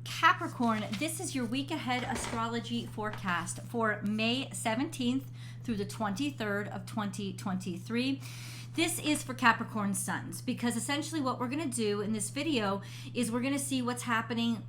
Capricorn, this is your week ahead astrology forecast for May 17th through the 23rd of 2023. This is for Capricorn suns, because essentially what we're going to do in this video is we're going to see what's happening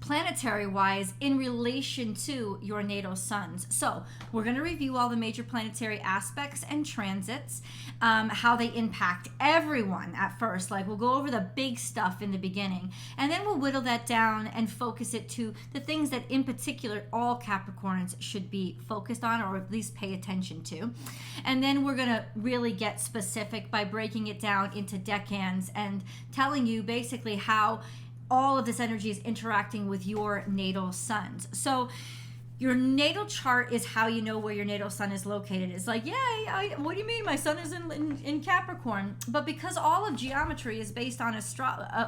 planetary wise in relation to your natal suns. So we're going to review all the major planetary aspects and transits, how they impact everyone at first. Like, we'll go over the big stuff in the beginning, and then we'll whittle that down and focus it to the things that in particular all Capricorns should be focused on, or at least pay attention to. And then we're going to really get specific by breaking it down into decans and telling you basically how all of this energy is interacting with your natal suns. So your natal chart is how you know where your natal sun is located. It's like, what do you mean my sun is in Capricorn? But because all of geometry is based on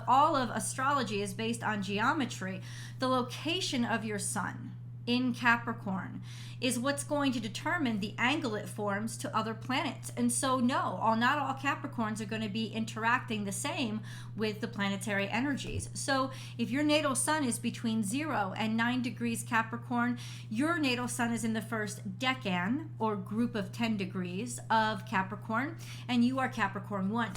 all of astrology is based on geometry, the location of your sun in Capricorn is what's going to determine the angle it forms to other planets. And so not all Capricorns are going to be interacting the same with the planetary energies. So if your natal sun is between 0 and 9 degrees Capricorn, your natal sun is in the first decan or group of 10 degrees of Capricorn, and you are Capricorn 1.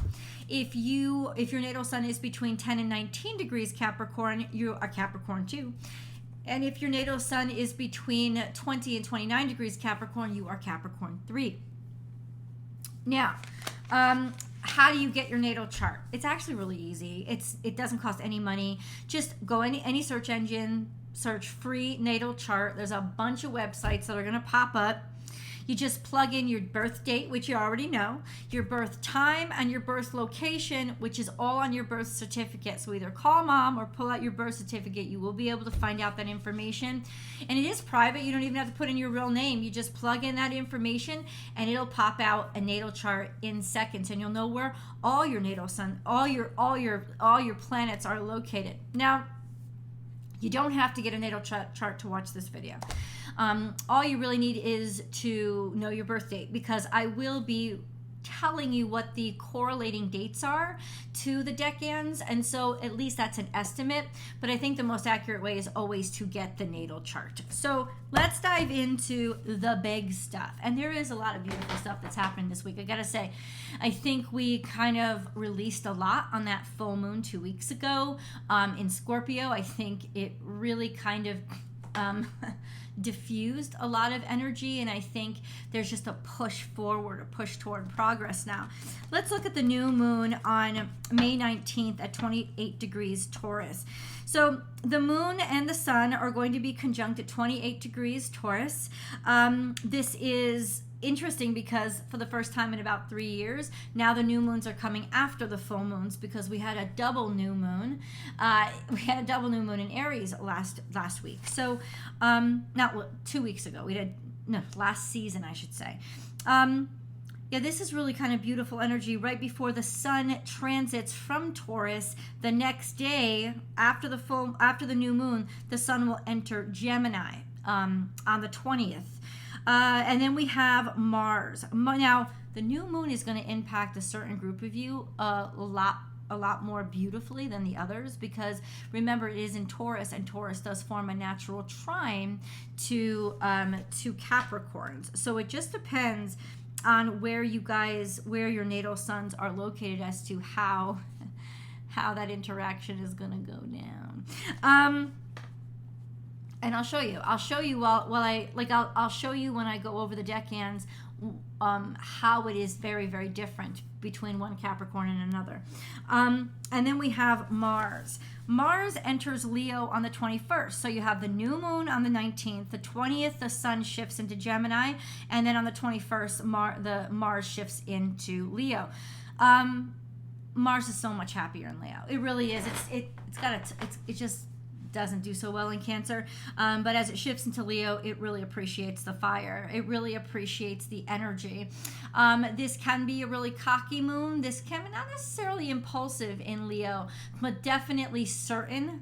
If your natal sun is between 10 and 19 degrees Capricorn, you are Capricorn 2. And if your natal sun is between 20 and 29 degrees Capricorn, you are Capricorn 3. Now, how do you get your natal chart? It's actually really easy. It doesn't cost any money. Just go any search engine, search free natal chart. There's a bunch of websites that are going to pop up. You just plug in your birth date, which you already know, your birth time, and your birth location, which is all on your birth certificate. So either call mom or pull out your birth certificate. You will be able to find out that information. And it is private. You don't even have to put in your real name. You just plug in that information and it'll pop out a natal chart in seconds, and you'll know where all your natal sun, all your planets are located. Now, you don't have to get a natal chart to watch this video. All you really need is to know your birth date, because I will be telling you what the correlating dates are to the decans, and so at least that's an estimate, but I think the most accurate way is always to get the natal chart. So let's dive into the big stuff, and there is a lot of beautiful stuff that's happening this week. I gotta say, I think we kind of released a lot on that full moon 2 weeks ago in Scorpio. I think it really kind of diffused a lot of energy, and I think there's just a push forward, a push toward progress now. Let's look at the new moon on May 19th at 28 degrees Taurus. So the moon and the sun are going to be conjunct at 28 degrees Taurus. This is interesting because for the first time in about 3 years, now the new moons are coming after the full moons, because we had a double new moon. We had a double new moon in Aries last week. So, 2 weeks ago. Last season, I should say. This is really kind of beautiful energy right before the sun transits from Taurus. The next day, after the new moon, the sun will enter Gemini on the 20th. And then we have Mars. Now, the new moon is going to impact a certain group of you a lot more beautifully than the others, because remember, it is in Taurus, and Taurus does form a natural trine to Capricorns. So it just depends on where your natal suns are located as to how that interaction is going to go down. And I'll show you I'll show you when I go over the decans how it is very, very different between one Capricorn and another. And then we have Mars. Mars enters Leo on the 21st. So you have the new moon on the 19th. The 20th, the sun shifts into Gemini. And then on the 21st, the Mars shifts into Leo. Mars is so much happier in Leo. It really is. It just doesn't do so well in Cancer, but as it shifts into Leo, it really appreciates the fire. It really appreciates the energy. This can be a really cocky moon. This can be not necessarily impulsive in Leo, but definitely certain,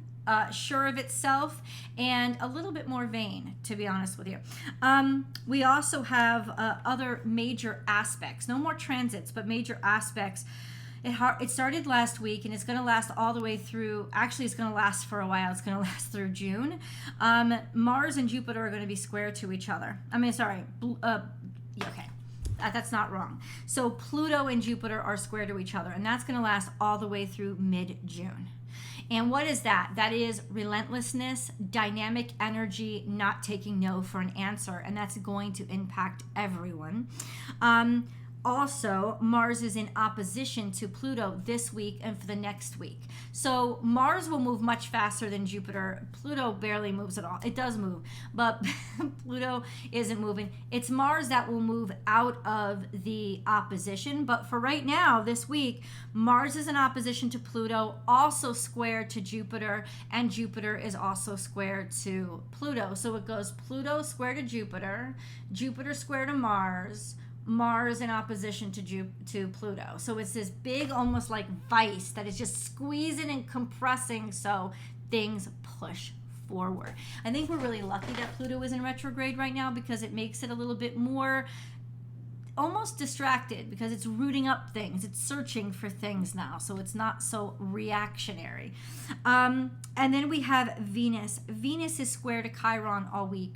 sure of itself, and a little bit more vain, to be honest with you. We also have other major aspects, no more transits, but major aspects It started last week, and it's going to last all the way through. Actually, it's going to last for a while. It's going to last through June. Mars and Jupiter are going to be square to each other. Okay. That's not wrong. So Pluto and Jupiter are square to each other, and that's going to last all the way through mid-June. And what is that? That is relentlessness, dynamic energy, not taking no for an answer, and that's going to impact everyone. Also, Mars is in opposition to Pluto this week and for the next week. So Mars will move much faster than Jupiter. Pluto barely moves at all. It does move, but Pluto isn't moving. It's Mars that will move out of the opposition. But for right now, this week, Mars is in opposition to Pluto, also square to Jupiter, and Jupiter is also square to Pluto. So it goes Pluto square to Jupiter, Jupiter square to Mars, Mars in opposition to Pluto. So it's this big, almost like vice that is just squeezing and compressing so things push forward. I think we're really lucky that Pluto is in retrograde right now because it makes it a little bit more almost distracted because it's rooting up things. It's searching for things now, so it's not so reactionary. And then we have Venus. Venus is square to Chiron all week.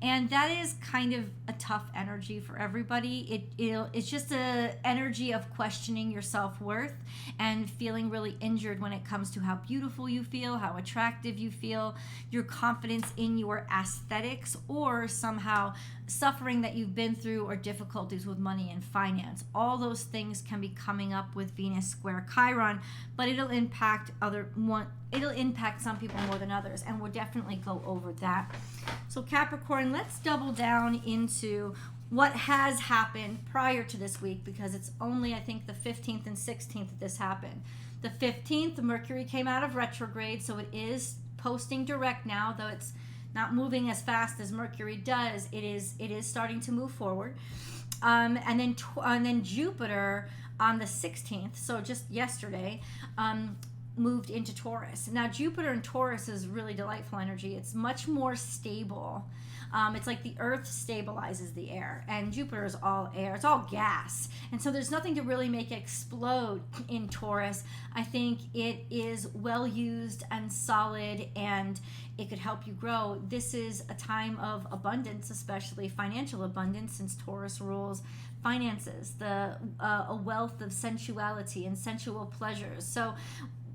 And that is kind of a tough energy for everybody. It's just an energy of questioning your self-worth and feeling really injured when it comes to how beautiful you feel, how attractive you feel, your confidence in your aesthetics, or somehow suffering that you've been through or difficulties with money and finance. All those things can be coming up with Venus square Chiron, but it'll impact some people more than others, and we'll definitely go over that. So Capricorn, let's double down into what has happened prior to this week, because it's only, I think, the 15th and 16th that this happened. The 15th, Mercury came out of retrograde, so it is posting direct now, though it's not moving as fast as Mercury does. It is starting to move forward. And then Jupiter on the 16th, so just yesterday, moved into Taurus. Now Jupiter in Taurus is really delightful energy. It's much more stable. It's like the earth stabilizes the air, and Jupiter is all air. It's all gas, and so there's nothing to really make it explode in Taurus. I think it is well used and solid, and it could help you grow. This is a time of abundance, especially financial abundance, since Taurus rules finances, a wealth of sensuality and sensual pleasures. So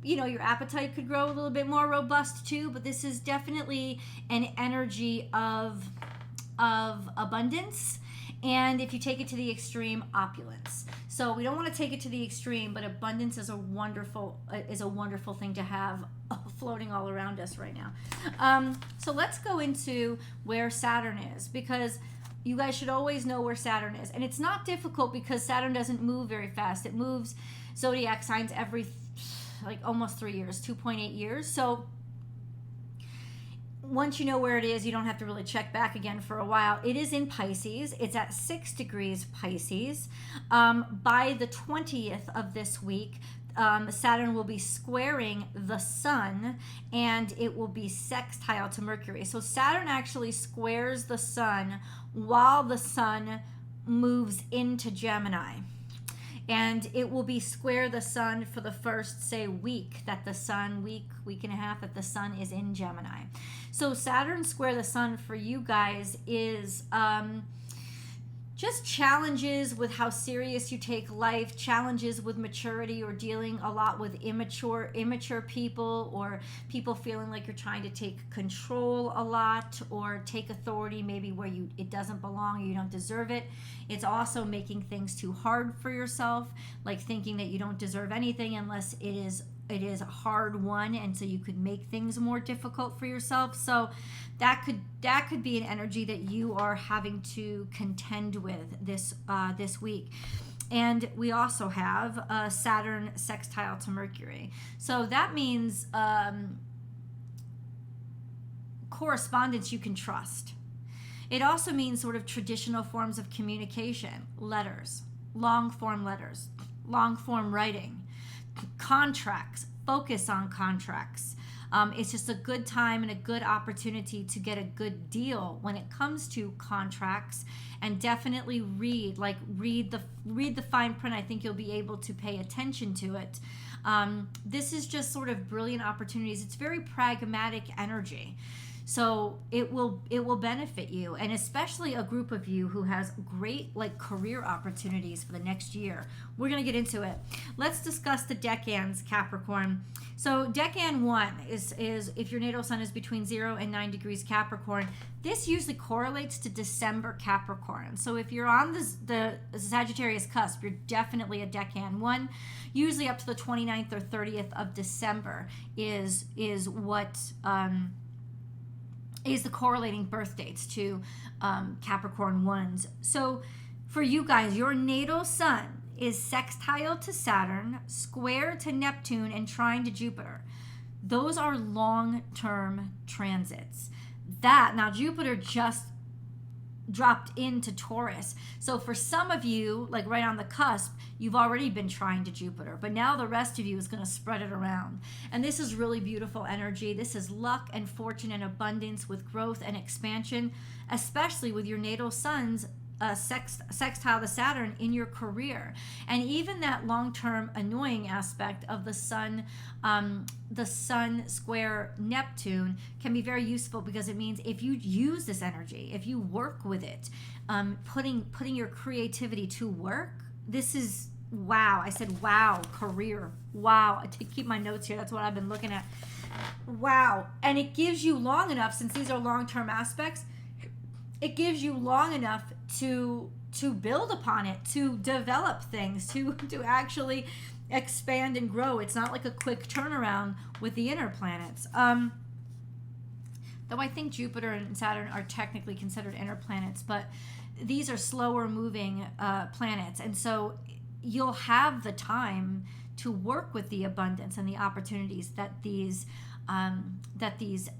your appetite could grow a little bit more robust too, but this is definitely an energy of abundance, and if you take it to the extreme, opulence. So we don't want to take it to the extreme, but abundance is a wonderful thing to have floating all around us right now. So let's go into where Saturn is, because you guys should always know where Saturn is, and it's not difficult because Saturn doesn't move very fast. It moves zodiac signs every almost 3 years, 2.8 years. So once you know where it is, you don't have to really check back again for a while. It is in Pisces. It's at 6 degrees Pisces. By the 20th of this week, Saturn will be squaring the sun, and it will be sextile to Mercury. So Saturn actually squares the sun while the sun moves into Gemini. And it will be square the sun for the first, week and a half that the sun is in Gemini. So Saturn square the sun for you guys is just challenges with how serious you take life, challenges with maturity, or dealing a lot with immature people, or people feeling like you're trying to take control a lot or take authority maybe where it doesn't belong or you don't deserve it. It's also making things too hard for yourself, like thinking that you don't deserve anything unless it is a hard one, and so you could make things more difficult for yourself. So that could be an energy that you are having to contend with this week. And we also have Saturn sextile to Mercury. So that means correspondence you can trust. It also means sort of traditional forms of communication, letters, long form writing, contracts, focus on contracts, It's just a good time and a good opportunity to get a good deal when it comes to contracts. And definitely read the fine print. I think you'll be able to pay attention to it. This is just sort of brilliant opportunities. It's very pragmatic energy. So it will benefit you, and especially a group of you who has great career opportunities for the next year. We're going to get into it. Let's discuss the decans, Capricorn. So decan 1 is if your natal sun is between 0 and 9 degrees Capricorn. This usually correlates to December Capricorn. So if you're on the Sagittarius cusp, you're definitely a decan 1. Usually up to the 29th or 30th of December is what is the correlating birth dates to Capricorn 1s. So for you guys, your natal sun is sextile to Saturn, square to Neptune, and trine to Jupiter. Those are long-term transits. Now Jupiter just dropped into Taurus. So for some of you, right on the cusp, you've already been trying to Jupiter, but now the rest of you is going to spread it around. And this is really beautiful energy. This is luck and fortune and abundance with growth and expansion, especially with your natal sun's sextile to Saturn in your career. And even that long-term annoying aspect of the sun square Neptune can be very useful, because it means if you use this energy, if you work with it, putting your creativity to work, this is wow. I said wow, career. Wow. I keep my notes here. That's what I've been looking at. Wow. And it gives you long enough, since these are long-term aspects, it gives you long enough to build upon it, to develop things, to actually expand and grow. It's not like a quick turnaround with the inner planets. Though I think Jupiter and Saturn are technically considered inner planets, but these are slower moving planets. And so you'll have the time to work with the abundance and the opportunities that these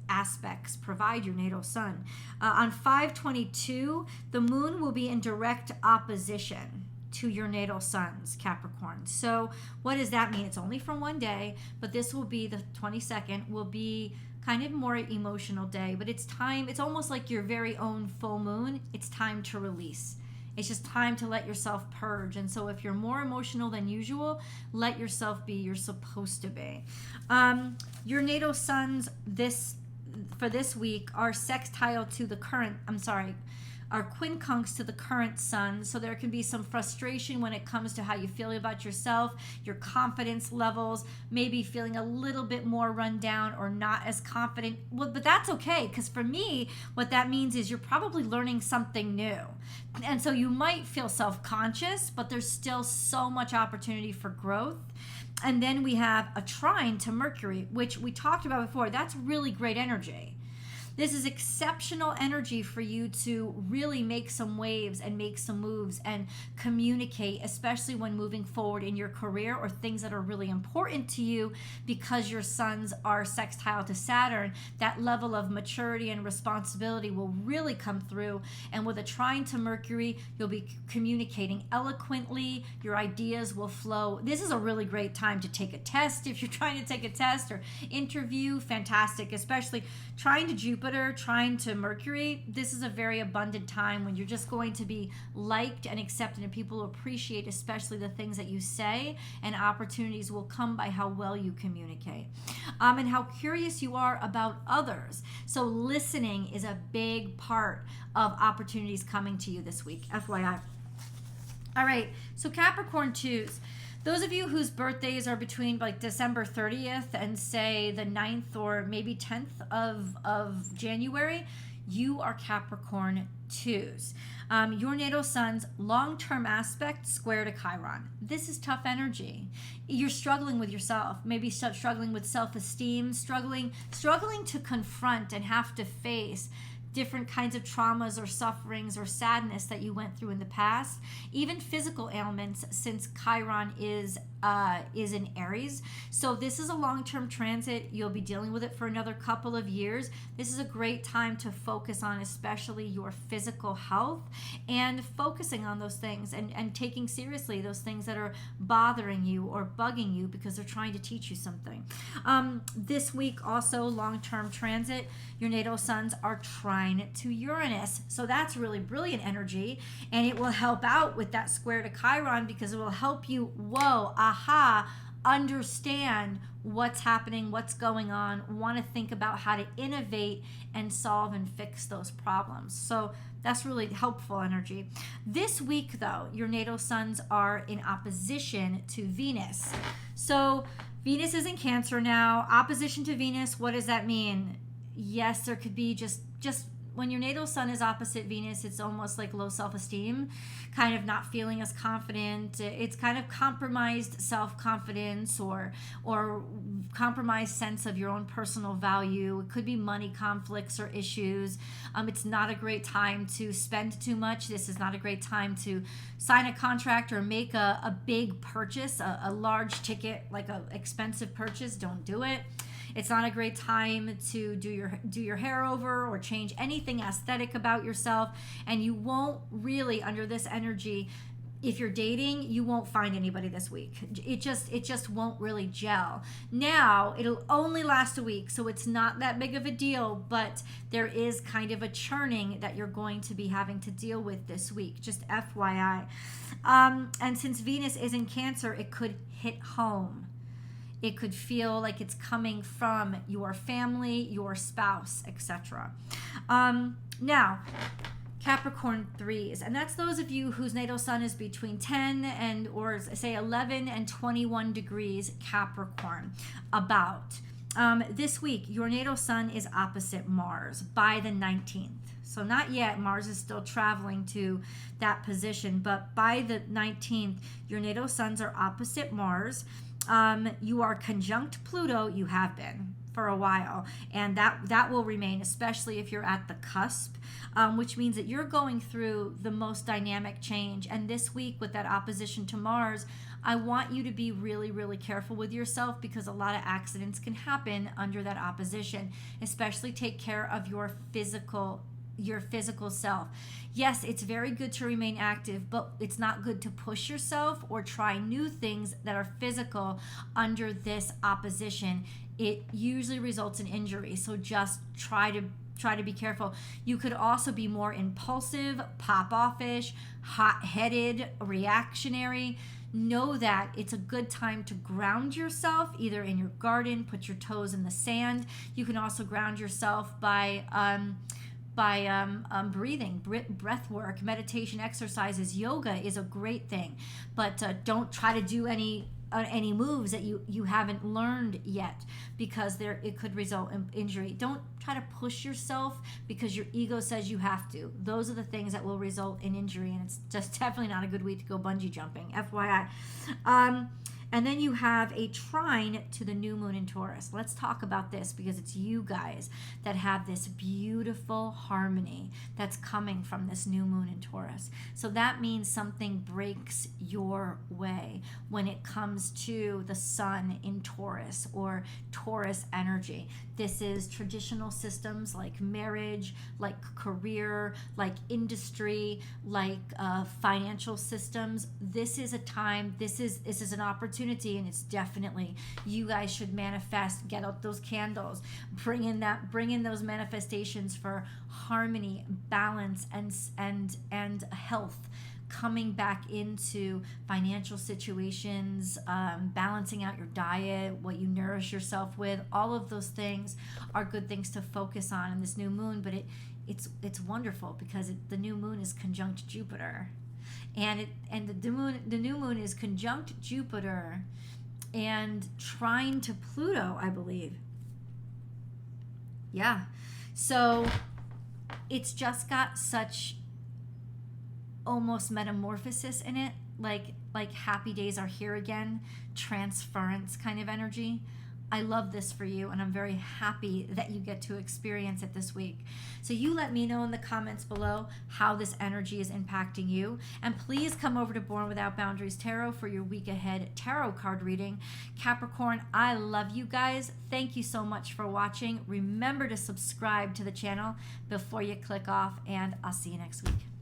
aspects provide your natal sun. On 5/22, the moon will be in direct opposition to your natal sun's Capricorn. So what does that mean? It's only for one day, but this will be the 22nd, will be kind of more emotional day, but it's time. It's almost like your very own full moon. It's time to release. It's just time to let yourself purge. And so if you're more emotional than usual, let yourself be. You're supposed to be. Your natal suns for this week are sextile to the current, are quincunx to the current sun. So there can be some frustration when it comes to how you feel about yourself, your confidence levels, maybe feeling a little bit more run down or not as confident. Well, but that's okay, because for me, what that means is you're probably learning something new. And so you might feel self-conscious, but there's still so much opportunity for growth. And then we have a trine to Mercury, which we talked about before. That's really great energy. This is exceptional energy for you to really make some waves and make some moves and communicate, especially when moving forward in your career or things that are really important to you, because your suns are sextile to Saturn. That level of maturity and responsibility will really come through. And with a trine to Mercury, you'll be communicating eloquently. Your ideas will flow. This is a really great time to take a test. If you're trying to take a test or interview, fantastic, especially trying to Jupiter, trying to Mercury. This is a very abundant time when you're just going to be liked and accepted, and people will appreciate especially the things that you say, and opportunities will come by how well you communicate and how curious you are about others. So listening is a big part of opportunities coming to you this week, FYI. All right, so Capricorn 2s. Those of you whose birthdays are between December 30th and say the 9th or maybe 10th of January, you are Capricorn 2s. Your natal sun's long-term aspect square to Chiron. This is tough energy. You're struggling with yourself, maybe struggling with self-esteem, struggling to confront and have to face different kinds of traumas or sufferings or sadness that you went through in the past, even physical ailments, since Chiron is is in Aries. So this is a long-term transit. You'll be dealing with it for another couple of years. This is a great time to focus on especially your physical health and focusing on those things and taking seriously those things that are bothering you or bugging you because they're trying to teach you something. This week also, long-term transit, your natal suns are trine to Uranus. So that's really brilliant energy, and it will help out with that square to Chiron because it will help you, understand what's happening, what's going on, want to think about how to innovate and solve and fix those problems. So that's really helpful energy. This week, though, your natal suns are in opposition to Venus. So Venus is in Cancer now. Opposition to Venus, what does that mean? Yes, there could be just when your natal sun is opposite Venus, it's almost like low self-esteem, kind of not feeling as confident. It's kind of compromised self-confidence or compromised sense of your own personal value. It could be money conflicts or issues. It's not a great time to spend too much. This is not a great time to sign a contract or make a big purchase, a large ticket, like an expensive purchase. Don't do it. It's not a great time to do your hair over or change anything aesthetic about yourself. And you won't really, under this energy, if you're dating, you won't find anybody this week. It just won't really gel. Now, it'll only last a week, so it's not that big of a deal, but there is kind of a churning that you're going to be having to deal with this week, just FYI. And since Venus is in Cancer, it could hit home. It could feel like it's coming from your family, your spouse, etc. Now, Capricorn 3s, and that's those of you whose natal sun is between 10 and, or say 11 and 21 degrees Capricorn. This week, your natal sun is opposite Mars by the 19th. So not yet, Mars is still traveling to that position, but by the 19th, your natal suns are opposite Mars. You are conjunct Pluto. You have been for a while, and that will remain, especially if you're at the cusp, which means that you're going through the most dynamic change. And this week, with that opposition to Mars, I want you to be really, really careful with yourself because a lot of accidents can happen under that opposition. Especially take care of your physical self. Yes, it's very good to remain active, but it's not good to push yourself or try new things that are physical under this opposition. It usually results in injury, so just try to be careful. You could also be more impulsive, pop-offish, hot-headed, reactionary. Know that it's a good time to ground yourself, either in your garden, put your toes in the sand. You can also ground yourself by breathing, breath work, meditation exercises. Yoga is a great thing, but don't try to do any moves that you haven't learned yet because it could result in injury. Don't try to push yourself because your ego says you have to. Those are the things that will result in injury, and it's just definitely not a good week to go bungee jumping, FYI. And then you have a trine to the new moon in Taurus. Let's talk about this because it's you guys that have this beautiful harmony that's coming from this new moon in Taurus. So that means something breaks your way when it comes to the sun in Taurus or Taurus energy. This is traditional systems like marriage, like career, like industry, like financial systems. This is a time, this is an opportunity, and it's definitely, you guys should manifest, get out those candles, bring in those manifestations for harmony, balance, and health, coming back into financial situations, balancing out your diet, what you nourish yourself with. All of those things are good things to focus on in this new moon, but it's wonderful because the new moon is conjunct Jupiter. And the new moon is conjunct Jupiter and trine to Pluto, I believe. Yeah. So it's just got such almost metamorphosis in it, like happy days are here again, transference kind of energy. I love this for you, and I'm very happy that you get to experience it this week. So you let me know in the comments below how this energy is impacting you. And please come over to Born Without Boundaries Tarot for your week ahead tarot card reading. Capricorn, I love you guys. Thank you so much for watching. Remember to subscribe to the channel before you click off, and I'll see you next week.